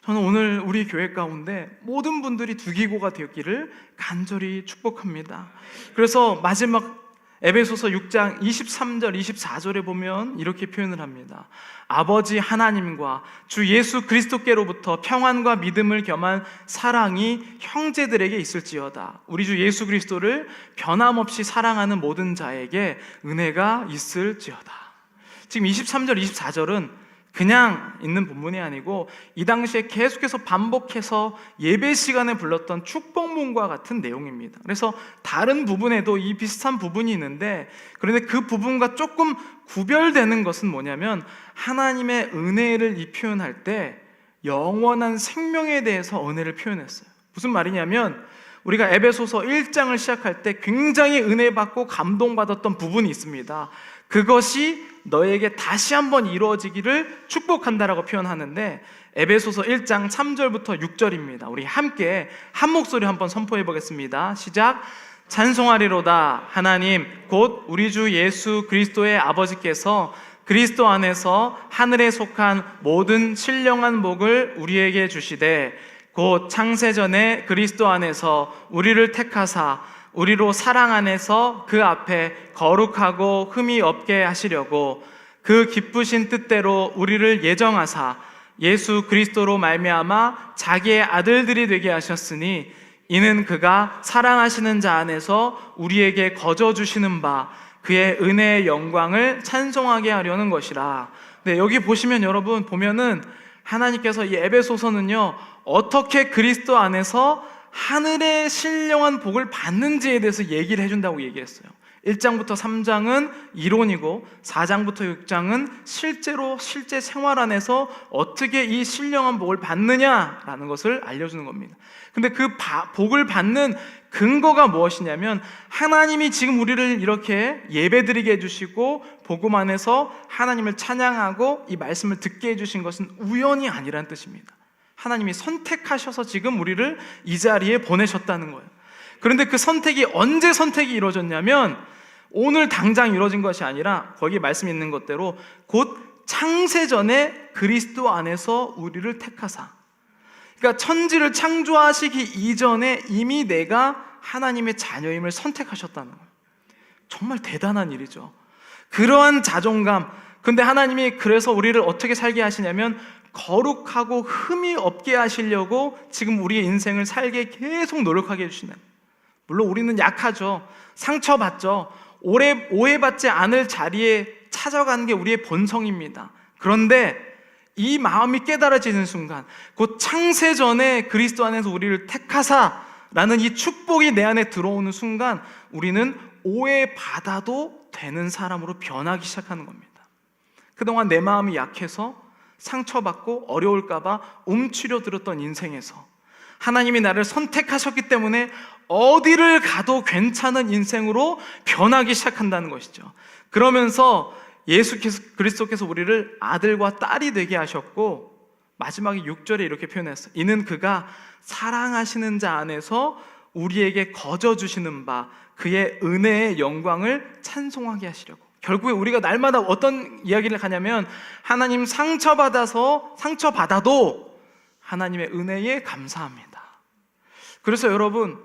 저는 오늘 우리 교회 가운데 모든 분들이 두기고가 되었기를 간절히 축복합니다. 그래서 마지막 에베소서 6장 23절 24절에 보면 이렇게 표현을 합니다. 아버지 하나님과 주 예수 그리스도께로부터 평안과 믿음을 겸한 사랑이 형제들에게 있을지어다. 우리 주 예수 그리스도를 변함없이 사랑하는 모든 자에게 은혜가 있을지어다. 지금 23절 24절은 그냥 있는 본문이 아니고 이 당시에 계속해서 반복해서 예배 시간에 불렀던 축복문과 같은 내용입니다. 그래서 다른 부분에도 이 비슷한 부분이 있는데, 그런데 그 부분과 조금 구별되는 것은 뭐냐면, 하나님의 은혜를 이 표현할 때 영원한 생명에 대해서 은혜를 표현했어요. 무슨 말이냐면, 우리가 에베소서 1장을 시작할 때 굉장히 은혜 받고 감동받았던 부분이 있습니다. 그것이 너에게 다시 한번 이루어지기를 축복한다라고 표현하는데, 에베소서 1장 3절부터 6절입니다. 우리 함께 한 목소리 한번 선포해 보겠습니다. 시작. 찬송하리로다. 하나님 곧 우리 주 예수 그리스도의 아버지께서 그리스도 안에서 하늘에 속한 모든 신령한 복을 우리에게 주시되, 곧 창세전에 그리스도 안에서 우리를 택하사 우리로 사랑 안에서 그 앞에 거룩하고 흠이 없게 하시려고 그 기쁘신 뜻대로 우리를 예정하사 예수 그리스도로 말미암아 자기의 아들들이 되게 하셨으니, 이는 그가 사랑하시는 자 안에서 우리에게 거저 주시는 바 그의 은혜의 영광을 찬송하게 하려는 것이라. 네, 여기 보시면 여러분 보면은 하나님께서 이 에베소서는요, 어떻게 그리스도 안에서 하늘의 신령한 복을 받는지에 대해서 얘기를 해준다고 얘기했어요. 1장부터 3장은 이론이고 4장부터 6장은 실제 생활 안에서 어떻게 이 신령한 복을 받느냐라는 것을 알려주는 겁니다. 근데 그 복을 받는 근거가 무엇이냐면, 하나님이 지금 우리를 이렇게 예배드리게 해주시고 복음 안에서 하나님을 찬양하고 이 말씀을 듣게 해주신 것은 우연이 아니라는 뜻입니다. 하나님이 선택하셔서 지금 우리를 이 자리에 보내셨다는 거예요. 그런데 그 선택이 언제 선택이 이루어졌냐면, 오늘 당장 이루어진 것이 아니라 거기 말씀이 있는 것대로 곧 창세전에 그리스도 안에서 우리를 택하사, 그러니까 천지를 창조하시기 이전에 이미 내가 하나님의 자녀임을 선택하셨다는 거예요. 정말 대단한 일이죠. 그러한 자존감. 근데 하나님이 그래서 우리를 어떻게 살게 하시냐면, 거룩하고 흠이 없게 하시려고 지금 우리의 인생을 살게 계속 노력하게 해주시는, 물론 우리는 약하죠. 상처받죠. 오해받지 않을 자리에 찾아가는 게 우리의 본성입니다. 그런데 이 마음이 깨달아지는 순간, 곧 창세전에 그리스도 안에서 우리를 택하사라는 이 축복이 내 안에 들어오는 순간 우리는 오해받아도 되는 사람으로 변하기 시작하는 겁니다. 그동안 내 마음이 약해서 상처받고 어려울까봐 움츠려들었던 인생에서 하나님이 나를 선택하셨기 때문에 어디를 가도 괜찮은 인생으로 변하기 시작한다는 것이죠. 그러면서 예수께서, 그리스도께서 우리를 아들과 딸이 되게 하셨고, 마지막에 6절에 이렇게 표현했어요. 이는 그가 사랑하시는 자 안에서 우리에게 거저 주시는 바 그의 은혜의 영광을 찬송하게 하시려고. 결국에 우리가 날마다 어떤 이야기를 하냐면, 하나님 상처받아도 하나님의 은혜에 감사합니다. 그래서 여러분,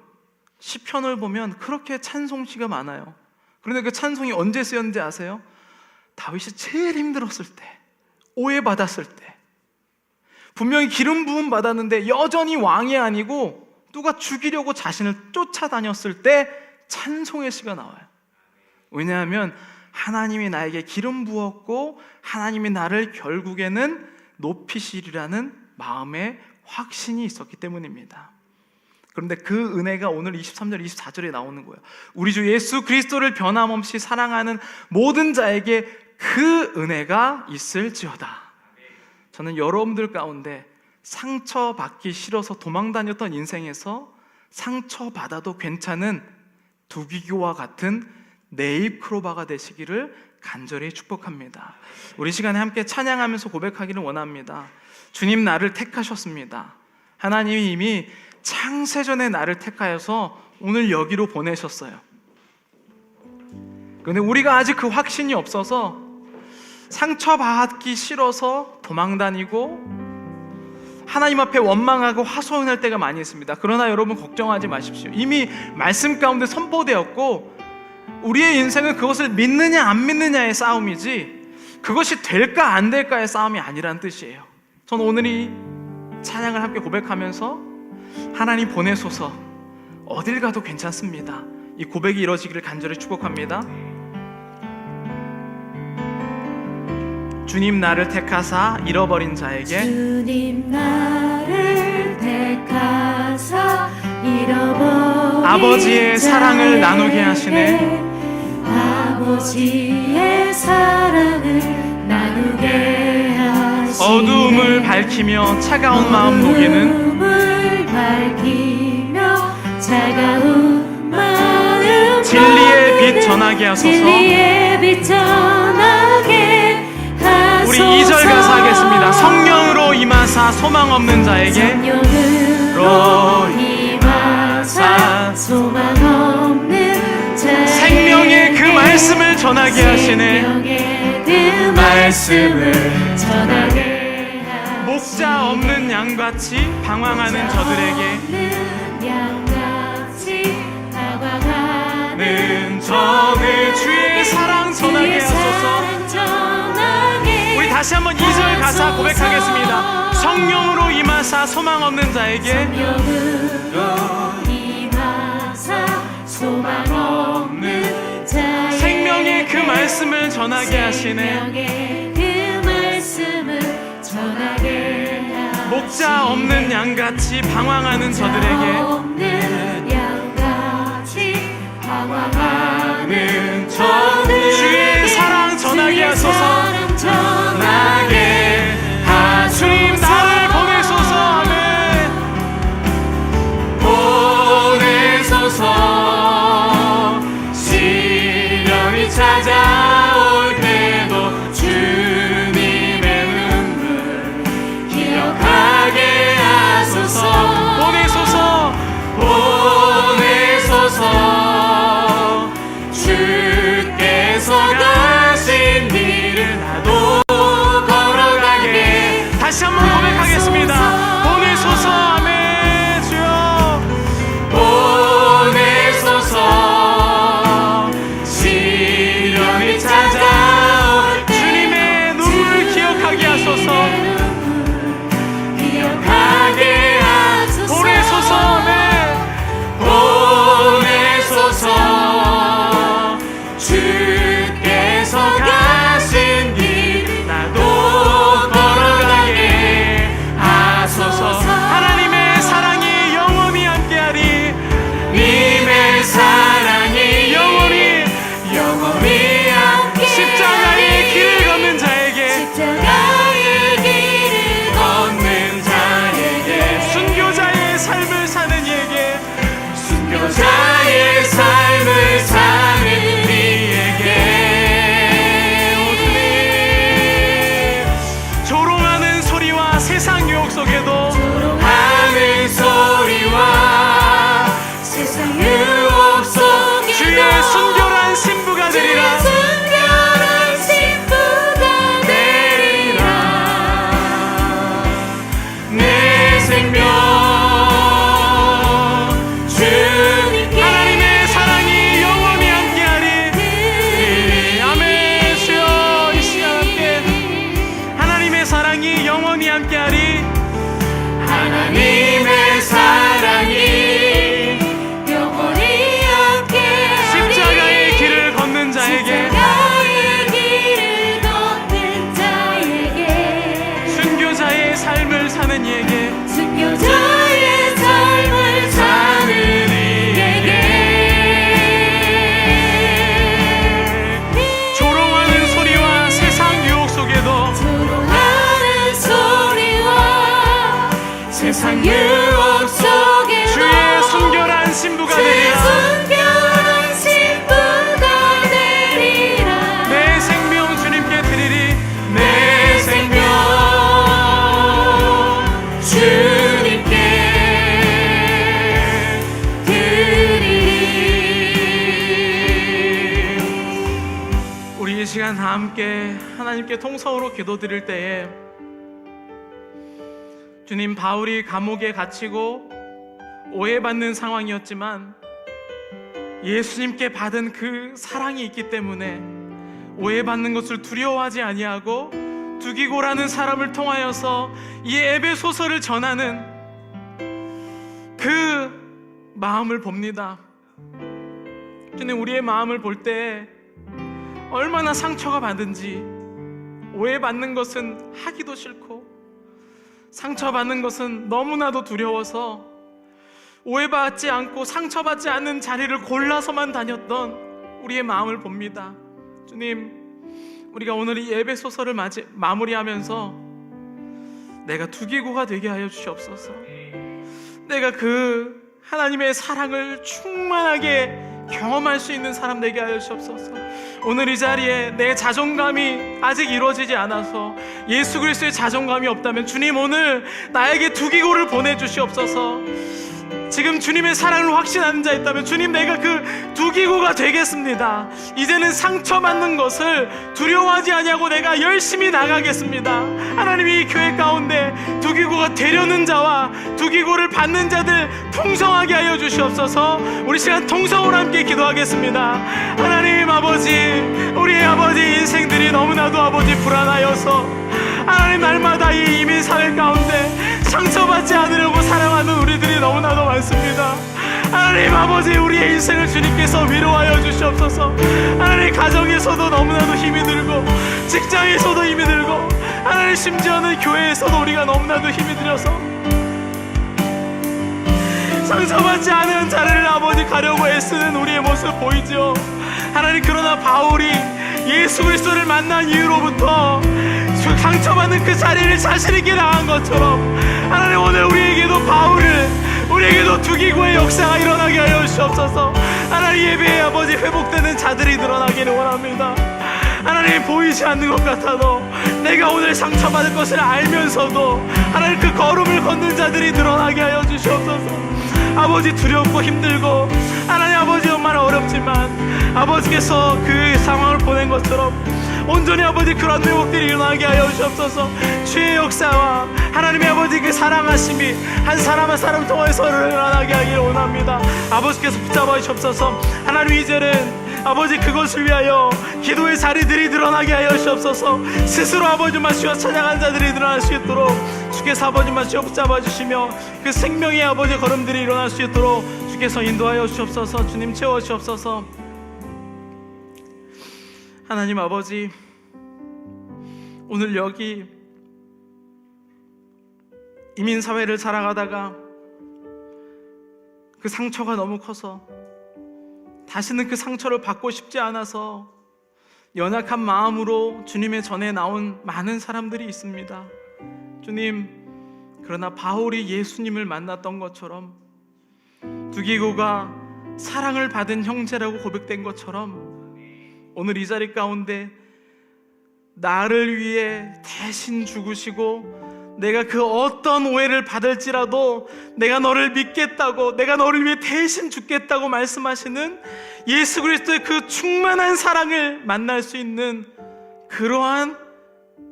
시편을 보면 그렇게 찬송시가 많아요. 그런데 그 찬송이 언제 쓰였는지 아세요? 다윗이 제일 힘들었을 때, 오해받았을 때, 분명히 기름 부음 받았는데 여전히 왕이 아니고 누가 죽이려고 자신을 쫓아다녔을 때 찬송의 시가 나와요. 왜냐하면 하나님이 나에게 기름 부었고 하나님이 나를 결국에는 높이시리라는 마음의 확신이 있었기 때문입니다. 그런데 그 은혜가 오늘 23절, 24절에 나오는 거예요. 우리 주 예수 그리스도를 변함없이 사랑하는 모든 자에게 그 은혜가 있을지어다. 저는 여러분들 가운데 상처받기 싫어서 도망다녔던 인생에서 상처받아도 괜찮은 두기교와 같은 네잎크로바가 되시기를 간절히 축복합니다. 우리 시간에 함께 찬양하면서 고백하기를 원합니다. 주님, 나를 택하셨습니다. 하나님이 이미 창세전에 나를 택하여서 오늘 여기로 보내셨어요. 그런데 우리가 아직 그 확신이 없어서 상처받기 싫어서 도망다니고 하나님 앞에 원망하고 하소연할 때가 많이 있습니다. 그러나 여러분 걱정하지 마십시오. 이미 말씀 가운데 선포되었고 우리의 인생은 그것을 믿느냐 안 믿느냐의 싸움이지 그것이 될까 안 될까의 싸움이 아니라는 뜻이에요. 저는 오늘 이 찬양을 함께 고백하면서 하나님 보내소서, 어딜 가도 괜찮습니다, 이 고백이 이루어지기를 간절히 축복합니다. 주님, 나를 택하사 잃어버린 자에게, 주님, 나를 택하사 잃어버린 아버지의 사랑을 나누게 하시네. 아버지의 사랑을 나누게 하시네. 어두움을 밝히며 차가운 마음 녹이는, 어두움을 밝히며 차가운 마음 진리의 빛 전하게 하소서. 진리의 빛 전하게 하소서. 우리 2절 가사 하겠습니다. 성령으로 임하사 소망 없는 자에게, 성령으로 임하사 소망 없는 자에게 생명의 그 말씀을 전하게 하시네. 생명의 그 말씀을 전하게 목자 없는 양같이 방황하는 저들에게, 양같이 방황하는 저들 주의 사랑 전하게 하소서. 우리 다시 한번 2절 가사 고백하겠습니다. 성령으로 임하사 소망 없는 자에게, 성령으로 임하사 소망 없는 자에게 생명의 그 말씀을 전하게 하시네. 생명의 그 말씀을 전하게 하시네. 목자 없는 양같이 방황하는 저들에게, 없는 양같이 방황하는 저들에게 주의 사랑 전하게 하소서. 전하게 주님, 나를 보내소서. 아멘. 보내소서. 시련이 찾아올 때도 주님의 눈물 기억하게 하소서. 보내소서. 보내소서. 주께서 가신 길을 나도 조롱하는 소리와 세상 유혹 속에도 조롱하는 소리와 세상 유혹 속에도 주의 순결한 신부가 되리라. 순결한 신부가 되리라. 내 생명 주님께 하나님의 사랑이 영원히 함께하리. 아멘. 주여 이 시간 함께 하나님의 사랑이 영원히 함께하리. 하나님의 사랑이 영원히 함께하리. 십자가의 길을 걷는 자에게 십자가의 길을 걷는 자에게 순교자의 삶을 사는 이에게 순교자의 삶을 사는 이에게 조롱하는 소리와 세상 유혹 속에도 조롱하는 소리와 세상 유혹 속에도 주의 순결한 신부가 주의 되리라. 순결한 신부가 되리라. 내 생명 주님께 드리리. 내 생명 주님께 드리리. 우리 이 시간 다 함께 하나님께 통성으로 기도드릴 때에 주님, 바울이 감옥에 갇히고 오해받는 상황이었지만 예수님께 받은 그 사랑이 있기 때문에 오해받는 것을 두려워하지 아니하고 두기고라는 사람을 통하여서 이 에베소서를 전하는 그 마음을 봅니다. 주님, 우리의 마음을 볼 때 얼마나 상처가 받은지, 오해받는 것은 하기도 싫고 상처받는 것은 너무나도 두려워서 오해받지 않고 상처받지 않는 자리를 골라서만 다녔던 우리의 마음을 봅니다. 주님, 우리가 오늘 이 에베소서를 마무리하면서 내가 두기고가 되게 하여 주시옵소서. 내가 그 하나님의 사랑을 충만하게 경험할 수 있는 사람 되게 하여 주옵소서. 오늘 이 자리에 내 자존감이 아직 이루어지지 않아서 예수 그리스도의 자존감이 없다면 주님, 오늘 나에게 두기고를 보내주시옵소서. 지금 주님의 사랑을 확신하는 자 있다면 주님, 내가 그 두기고가 되겠습니다. 이제는 상처받는 것을 두려워하지 아니하고 내가 열심히 나가겠습니다. 하나님이 이 교회 가운데 두기고가 되려는 자와 두기고를 받는 자들 풍성하게 하여 주시옵소서. 우리 시간 통성으로 함께 기도하겠습니다. 하나님 아버지, 우리의 아버지 인생들이 너무나도 아버지 불안하여서 하나님 날마다 이 이민사회 가운데 상처받지 않으려고 살아가는 우리들이 너무나도 많습니다. 하나님 아버지, 우리의 인생을 주님께서 위로하여 주시옵소서. 하나님 가정에서도 너무나도 힘이 들고 직장에서도 힘이 들고 하나님 심지어는 교회에서도 우리가 너무나도 힘이 들어서 상처받지 않은 자리를 아버지 가려고 애쓰는 우리의 모습 보이죠. 하나님, 그러나 바울이 예수 그리스도를 만난 이후로부터 상처받는 그 자리를 자신있게 나간 것처럼 하나님, 오늘 우리에게도 우리에게도 두기고의 역사가 일어나게 하여 주시옵소서. 하나님, 예배의 아버지 회복되는 자들이 늘어나기를 원합니다. 하나님, 보이지 않는 것 같아도 내가 오늘 상처받을 것을 알면서도 하나님 그 걸음을 걷는 자들이 늘어나게 하여 주시옵소서. 아버지, 두렵고 힘들고 하나님 아버지 정말 어렵지만 아버지께서 그 상황을 보낸 것처럼 온전히 아버지 그런 회복들이 일어나게 하여 주옵소서. 주의 역사와 하나님의 아버지 그 사랑하심이 한 사람 한 사람 통해서 일어나게 하기를 원합니다. 아버지께서 붙잡아 주옵소서. 하나님, 이제는 아버지 그것을 위하여 기도의 자리들이 드러나게 하여 주옵소서. 스스로 아버지만 주여 찾아간 자들이 일어날 수 있도록 주께서 아버지만 주여 붙잡아 주시며 그 생명의 아버지 걸음들이 일어날 수 있도록 주께서 인도하여 주옵소서. 주님, 채워 주옵소서. 하나님 아버지, 오늘 여기 이민사회를 살아가다가 그 상처가 너무 커서 다시는 그 상처를 받고 싶지 않아서 연약한 마음으로 주님의 전에 나온 많은 사람들이 있습니다. 주님, 그러나 바울이 예수님을 만났던 것처럼 두기고가 사랑을 받은 형제라고 고백된 것처럼 오늘 이 자리 가운데 나를 위해 대신 죽으시고 내가 그 어떤 오해를 받을지라도 내가 너를 믿겠다고, 내가 너를 위해 대신 죽겠다고 말씀하시는 예수 그리스도의 그 충만한 사랑을 만날 수 있는 그러한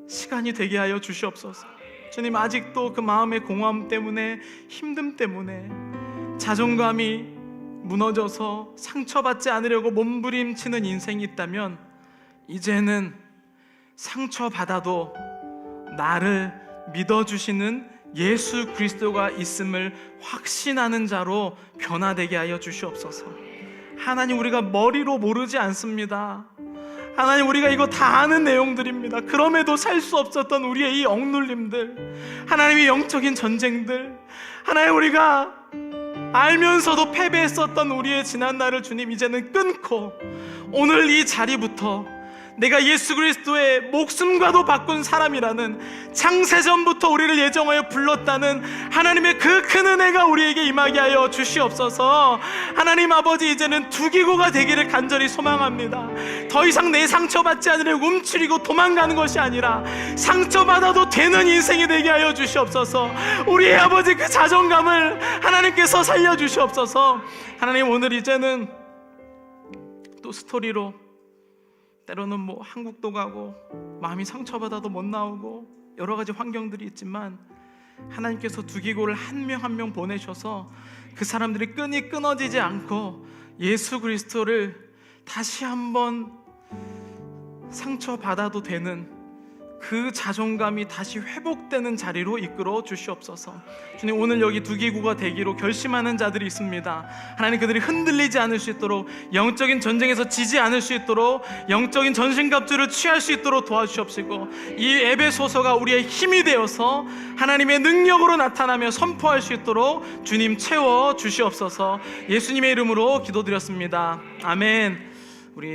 시간이 되게 하여 주시옵소서. 주님, 아직도 그 마음의 공허함 때문에, 힘듦 때문에 자존감이 무너져서 상처받지 않으려고 몸부림치는 인생이 있다면, 이제는 상처받아도 나를 믿어주시는 예수 그리스도가 있음을 확신하는 자로 변화되게 하여 주시옵소서. 하나님, 우리가 머리로 모르지 않습니다. 하나님, 우리가 이거 다 아는 내용들입니다. 그럼에도 살 수 없었던 우리의 이 억눌림들, 하나님의 영적인 전쟁들, 하나님, 우리가 알면서도 패배했었던 우리의 지난날을 주님 이제는 끊고, 오늘 이 자리부터 내가 예수 그리스도의 목숨과도 바꾼 사람이라는, 창세전부터 우리를 예정하여 불렀다는 하나님의 그 큰 은혜가 우리에게 임하게 하여 주시옵소서. 하나님 아버지, 이제는 두기고가 되기를 간절히 소망합니다. 더 이상 내 상처받지 않으려고 움츠리고 도망가는 것이 아니라 상처받아도 되는 인생이 되게 하여 주시옵소서. 우리의 아버지 그 자존감을 하나님께서 살려주시옵소서. 하나님, 오늘 이제는 또 스토리로 때로는 한국도 가고 마음이 상처받아도 못 나오고 여러 가지 환경들이 있지만, 하나님께서 두기고를 한 명 한 명 보내셔서 그 사람들이 끈이 끊어지지 않고 예수 그리스도를 다시 한번 상처받아도 되는 그 자존감이 다시 회복되는 자리로 이끌어 주시옵소서. 주님, 오늘 여기 두기고가 되기로 결심하는 자들이 있습니다. 하나님, 그들이 흔들리지 않을 수 있도록, 영적인 전쟁에서 지지 않을 수 있도록, 영적인 전신갑주를 취할 수 있도록 도와주시옵시고, 이 에베소서가 우리의 힘이 되어서 하나님의 능력으로 나타나며 선포할 수 있도록 주님 채워 주시옵소서. 예수님의 이름으로 기도드렸습니다. 아멘.